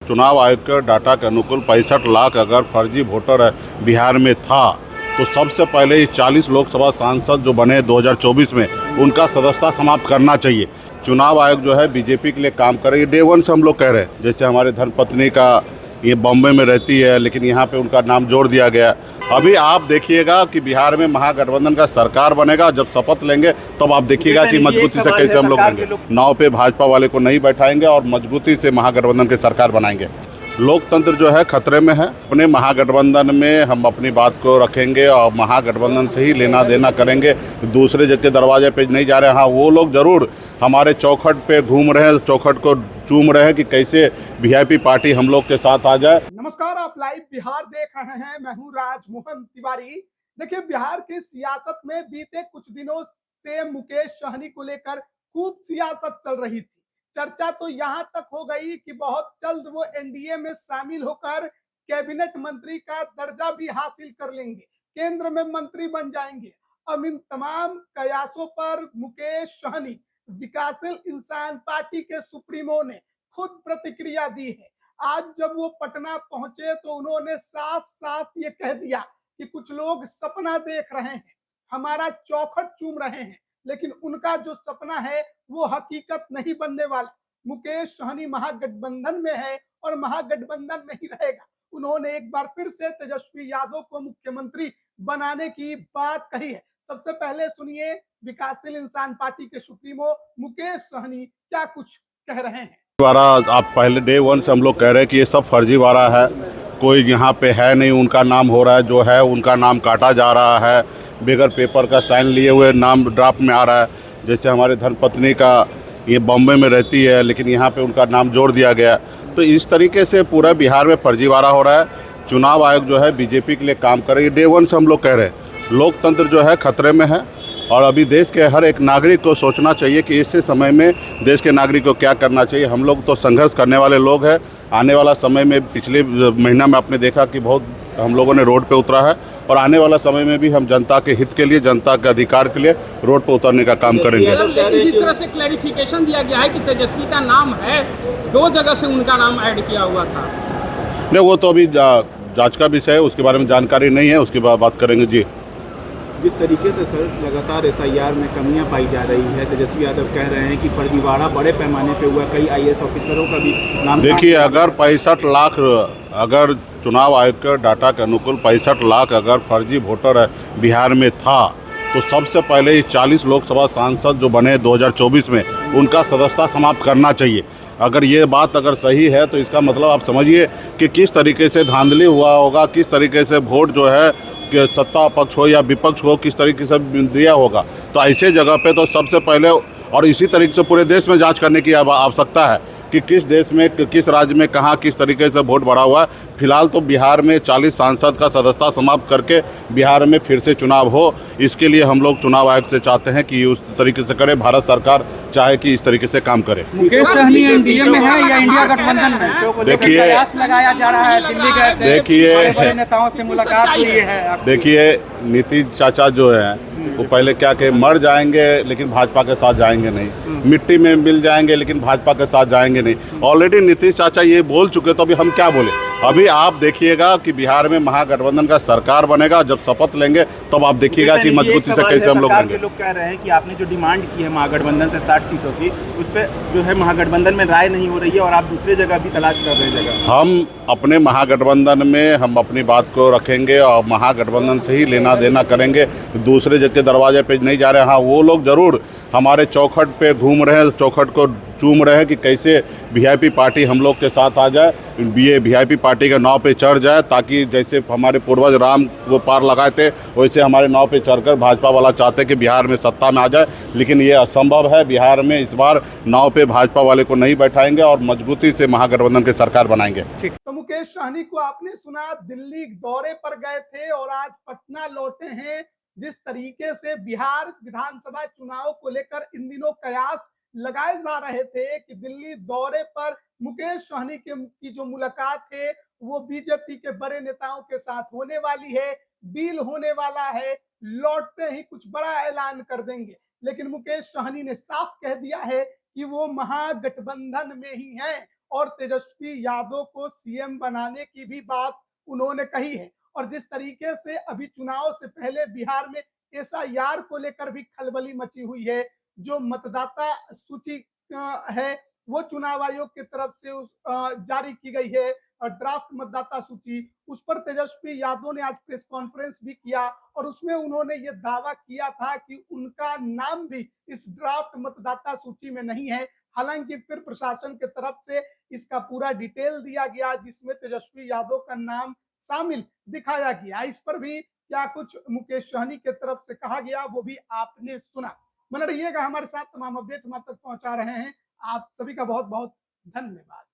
चुनाव आयोग के डाटा के अनुकूल 65 लाख अगर फर्जी वोटर बिहार में था तो सबसे पहले 40 लोकसभा सांसद जो बने 2024 में उनका सदस्यता समाप्त करना चाहिए। चुनाव आयोग जो है बीजेपी के लिए काम कर रही है। डे वन से हम लोग कह रहे हैं, जैसे हमारे धर्मपत्नी का ये बॉम्बे में रहती है लेकिन यहाँ पे उनका नाम जोड़ दिया गया। अभी आप देखिएगा कि बिहार में महागठबंधन का सरकार बनेगा, जब शपथ लेंगे तब आप देखिएगा कि मजबूती से कैसे हम लोग लेंगे। नाव पे भाजपा वाले को नहीं बैठाएंगे और मजबूती से महागठबंधन की सरकार बनाएंगे। लोकतंत्र जो है खतरे में है। अपने महागठबंधन में हम अपनी बात को रखेंगे और महागठबंधन से ही लेना देना करेंगे, दूसरे के दरवाजे पे नहीं जा रहे। हाँ, वो लोग जरूर हमारे चौखट पे घूम रहे हैं, चौखट को चूम रहे हैं कि कैसे वीआईपी पार्टी हम लोग के साथ आ जाए। नमस्कार, आप लाइव बिहार देख रहे हैं। मैं हूं राजमोहन तिवारी। देखिए, बिहार की सियासत में बीते कुछ दिनों से मुकेश सहनी को लेकर खूब सियासत चल रही थी। चर्चा तो यहां तक हो गई कि बहुत जल्द वो एनडीए में शामिल होकर कैबिनेट मंत्री का दर्जा भी हासिल कर लेंगे, केंद्र में मंत्री बन जाएंगे। अब इन तमाम कयासों पर मुकेश सहनी, विकासशील इंसान पार्टी के सुप्रीमो ने खुद प्रतिक्रिया दी है। आज जब वो पटना पहुंचे तो उन्होंने साफ साफ ये कह दिया कि कुछ लोग सपना देख रहे हैं, हमारा चौखट चूम रहे हैं, लेकिन उनका जो सपना है वो हकीकत नहीं बनने वाला। मुकेश सहनी महागठबंधन में है और महागठबंधन में ही रहेगा। उन्होंने एक बार फिर से तेजस्वी यादव को मुख्यमंत्री बनाने की बात कही है। सबसे पहले सुनिए विकासशील इंसान पार्टी के सुप्रीमो मुकेश सहनी क्या कुछ कह रहे हैं। आप पहले डे वन से हम लोग कह रहे हैं कि ये सब फर्जीवाड़ा है, कोई यहाँ पे है नहीं, उनका नाम हो रहा है, जो है उनका नाम काटा जा रहा है, बगैर पेपर का साइन लिए हुए नाम ड्राफ्ट में आ रहा है। जैसे हमारे धर्मपत्नी का ये बॉम्बे में रहती है लेकिन यहाँ पे उनका नाम जोड़ दिया गया। तो इस तरीके से पूरा बिहार में फर्जीवाड़ा हो रहा है। चुनाव आयोग जो है बीजेपी के लिए काम कर रही है। डे वन से हम लोग कह रहे हैं, लोकतंत्र जो है खतरे में है और अभी देश के हर एक नागरिक को सोचना चाहिए कि ऐसे समय में देश के नागरिक को क्या करना चाहिए। हम लोग तो संघर्ष करने वाले लोग हैं। आने वाला समय में पिछले महीना में आपने देखा कि बहुत हम लोगों ने रोड पे उतरा है और आने वाला समय में भी हम जनता के हित के लिए, जनता के अधिकार के लिए रोड पे उतरने का काम करेंगे। लेकिन जिस तरह से क्लैरिफिकेशन दिया गया है कि तेजस्वी का नाम है, 2 जगह से उनका नाम ऐड किया हुआ था। नहीं, वो तो अभी जांच का विषय है, उसके बारे में जानकारी नहीं है, उसके बाद बात करेंगे। जी, जिस तरीके से सर लगातार एसआईआर में कमियां पाई जा रही है, तेजस्वी यादव कह रहे हैं कि फर्जीवाड़ा बड़े पैमाने पे हुआ, कई आईएएस ऑफिसरों का भी नाम। देखिए, अगर 65 लाख, अगर चुनाव आयोग के डाटा के अनुकूल 65 लाख अगर फर्जी वोटर बिहार में था तो सबसे पहले 40 लोकसभा सांसद जो बने 2024 में उनका सदस्यता समाप्त करना चाहिए। अगर ये बात अगर सही है तो इसका मतलब आप समझिए कि किस तरीके से धांधली हुआ होगा, किस तरीके से वोट जो है कि सत्ता पक्ष हो या विपक्ष हो, किस तरीके से दिया होगा। तो ऐसे जगह पे तो सबसे पहले और इसी तरीके से पूरे देश में जांच करने की आवश्यकता है कि किस देश में, किस राज्य में, कहाँ किस तरीके से वोट बढ़ा हुआ है। फिलहाल तो बिहार में 40 सांसद का सदस्यता समाप्त करके बिहार में फिर से चुनाव हो, इसके लिए हम लोग चुनाव आयोग से चाहते हैं कि उस तरीके से करे। भारत सरकार चाहे कि इस तरीके से काम करे। मुकेश सहनी एनडीए में है या इंडिया गठबंधन में? देखिए, प्रयास लगाया जा रहा है, दिल्ली गए थे, देखिए बड़े नेताओं से मुलाकात हुई है। देखिए, नीतीश चाचा जो है वो पहले क्या कहे, मर जाएंगे लेकिन भाजपा के साथ जाएंगे नहीं, मिट्टी में मिल जाएंगे लेकिन भाजपा के साथ जाएंगे नहीं। ऑलरेडी नीतीश चाचा ये बोल चुके, तो अभी हम क्या बोले। अभी आप देखिएगा कि बिहार में महागठबंधन का सरकार बनेगा, जब शपथ लेंगे तब आप देखिएगा कि मजबूती से कैसे हम लोग लेंगे। लोग कह रहे हैं कि आपने जो डिमांड की है महागठबंधन से 60 सीटों की, उस पर जो है महागठबंधन में राय नहीं हो रही है और आप दूसरे जगह भी तलाश कर रहे हैं जगह। हम अपने महागठबंधन में हम अपनी बात को रखेंगे और महागठबंधन से ही लेना देना करेंगे, दूसरे के दरवाजे पे नहीं जा रहे। हाँ, वो लोग जरूर हमारे चौखट पे घूम रहे हैं, चौखट को चूम रहे हैं कि कैसे वीआईपी पार्टी हम लोग के साथ आ जाए, ये वीआईपी पार्टी के नाव पे चढ़ जाए, ताकि जैसे हमारे पूर्वज राम को पार लगाए थे वैसे हमारे नाव पे चढ़कर भाजपा वाला चाहते कि बिहार में सत्ता में आ जाए, लेकिन ये असंभव है। बिहार में इस बार नाव पे भाजपा वाले को नहीं बैठाएंगे और मजबूती से महागठबंधन की सरकार बनाएंगे। तो मुकेश सहनी को आपने सुना, दिल्ली दौरे पर गए थे और आज पटना लौटे हैं। जिस तरीके से बिहार विधानसभा चुनाव को लेकर इन दिनों कयास लगाए जा रहे थे कि दिल्ली दौरे पर मुकेश सहनी की जो मुलाकात है वो बीजेपी के बड़े नेताओं के साथ होने वाली है, डील होने वाला है, लौटते ही कुछ बड़ा ऐलान कर देंगे। लेकिन मुकेश सहनी ने साफ कह दिया है कि वो महागठबंधन में ही हैं और तेजस्वी यादव को सीएम बनाने की भी बात उन्होंने कही है। और जिस तरीके से अभी चुनाव से पहले बिहार में एसआईआर को लेकर भी खलबली मची हुई है, जो मतदाता सूची है वो चुनाव आयोग की तरफ से जारी की गई है, ड्राफ्ट मतदाता सूची, उस पर तेजस्वी यादव ने आज प्रेस कॉन्फ्रेंस भी किया और उसमें उन्होंने ये दावा किया था कि उनका नाम भी इस ड्राफ्ट मतदाता सूची में नहीं है। हालांकि फिर प्रशासन की तरफ से इसका पूरा डिटेल दिया गया जिसमें तेजस्वी यादव का नाम शामिल दिखाया गया। इस पर भी क्या कुछ मुकेश सहनी की तरफ से कहा गया वो भी आपने सुना। बने रहिएगा हमारे साथ, तमाम अपडेट हम आप तक पहुंचा रहे हैं। आप सभी का बहुत बहुत धन्यवाद।